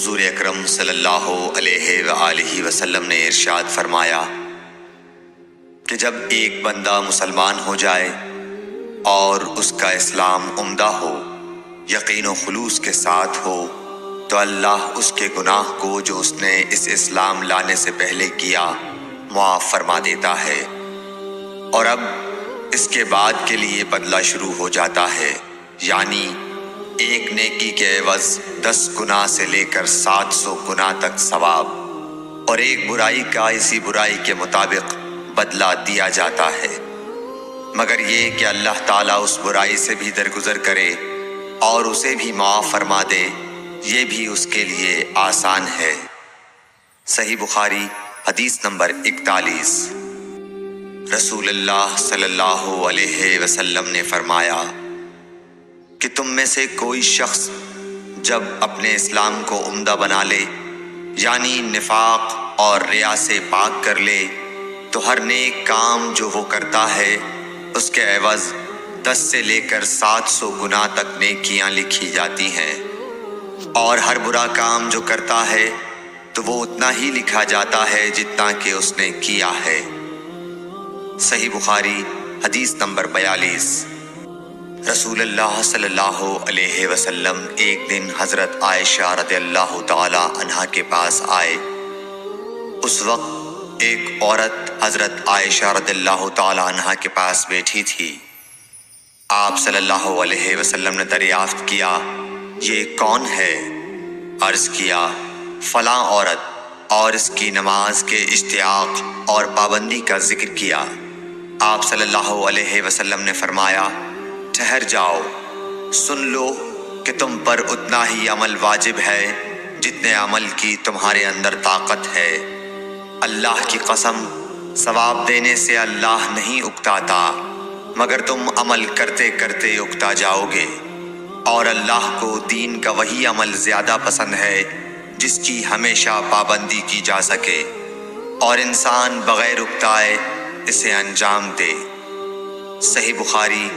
حضور اکرم صلی اللہ علیہ وآلہ وسلم نے ارشاد فرمایا کہ جب ایک بندہ مسلمان ہو جائے اور اس کا اسلام عمدہ ہو، یقین و خلوص کے ساتھ ہو، تو اللہ اس کے گناہ کو جو اس نے اس اسلام لانے سے پہلے کیا معاف فرما دیتا ہے، اور اب اس کے بعد کے لیے بدلہ شروع ہو جاتا ہے، یعنی ایک نیکی کے عوض 10 گناہ سے لے کر 700 گناہ تک ثواب، اور ایک برائی کا اسی برائی کے مطابق بدلہ دیا جاتا ہے، مگر یہ کہ اللہ تعالیٰ اس برائی سے بھی درگزر کرے اور اسے بھی معاف فرما دے، یہ بھی اس کے لیے آسان ہے۔ صحیح بخاری حدیث نمبر 41۔ رسول اللہ صلی اللہ علیہ وسلم نے فرمایا کہ تم میں سے کوئی شخص جب اپنے اسلام کو عمدہ بنا لے، یعنی نفاق اور ریا سے پاک کر لے، تو ہر نیک کام جو وہ کرتا ہے اس کے عوض 10 سے لے کر 700 گناہ تک نیکیاں لکھی جاتی ہیں، اور ہر برا کام جو کرتا ہے تو وہ اتنا ہی لکھا جاتا ہے جتنا کہ اس نے کیا ہے۔ صحیح بخاری حدیث نمبر 42۔ رسول اللہ صلی اللہ علیہ وسلم ایک دن حضرت عائشہ رضی اللہ تعالی عنہا کے پاس آئے۔ اس وقت ایک عورت حضرت عائشہ رضی اللہ تعالی عنہا کے پاس بیٹھی تھی۔ آپ صلی اللہ علیہ وسلم نے دریافت کیا، یہ کون ہے؟ عرض کیا، فلاں عورت، اور اس کی نماز کے اشتیاق اور پابندی کا ذکر کیا۔ آپ صلی اللہ علیہ وسلم نے فرمایا، ٹھہر جاؤ، سن لو کہ تم پر اتنا ہی عمل واجب ہے جتنے عمل کی تمہارے اندر طاقت ہے۔ اللہ کی قسم، ثواب دینے سے اللہ نہیں اکتاتا، مگر تم عمل کرتے کرتے اکتا جاؤ گے، اور اللہ کو دین کا وہی عمل زیادہ پسند ہے جس کی ہمیشہ پابندی کی جا سکے، اور انسان بغیر اکتائے اسے انجام دے۔ صحیح بخاری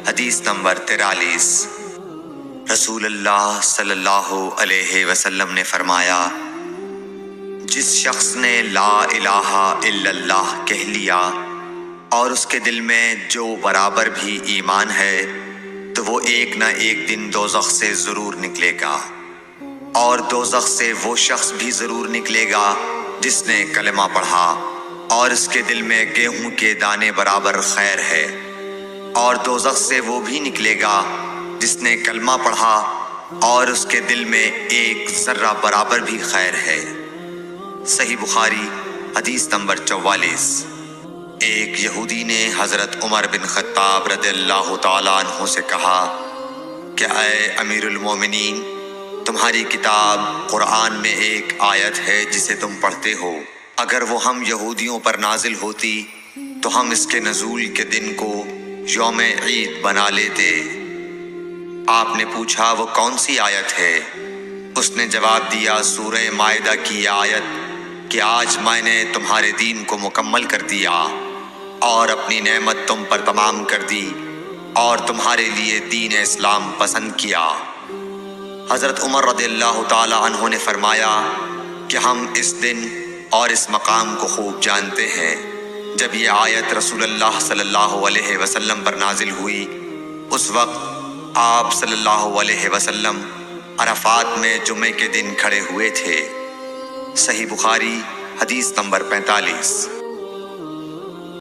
حدیث نمبر 43۔ رسول اللہ صلی اللہ علیہ وسلم نے فرمایا، جس شخص نے لا الہ الا اللہ کہہ لیا اور اس کے دل میں جو برابر بھی ایمان ہے، تو وہ ایک نہ ایک دن دوزخ سے ضرور نکلے گا، اور دوزخ سے وہ شخص بھی ضرور نکلے گا جس نے کلمہ پڑھا اور اس کے دل میں گیہوں کے دانے برابر خیر ہے، اور دوزخ سے وہ بھی نکلے گا جس نے کلمہ پڑھا اور اس کے دل میں ایک ذرہ برابر بھی خیر ہے۔ صحیح بخاری حدیث نمبر 44۔ ایک یہودی نے حضرت عمر بن خطاب رضی اللہ تعالیٰ عنہ سے کہا کہ اے امیر المومنین، تمہاری کتاب قرآن میں ایک آیت ہے جسے تم پڑھتے ہو، اگر وہ ہم یہودیوں پر نازل ہوتی تو ہم اس کے نزول کے دن کو یوم عید بنا لیتے۔ آپ نے پوچھا، وہ کون سی آیت ہے؟ اس نے جواب دیا، سورہ مائدہ کی یہ آیت کہ آج میں نے تمہارے دین کو مکمل کر دیا اور اپنی نعمت تم پر تمام کر دی اور تمہارے لیے دین اسلام پسند کیا۔ حضرت عمر رضی اللہ تعالی عنہ نے فرمایا کہ ہم اس دن اور اس مقام کو خوب جانتے ہیں۔ جب یہ آیت رسول اللہ صلی اللہ علیہ وسلم پر نازل ہوئی، اس وقت آپ صلی اللہ علیہ وسلم عرفات میں جمعے کے دن کھڑے ہوئے تھے۔ صحیح بخاری حدیث نمبر 45۔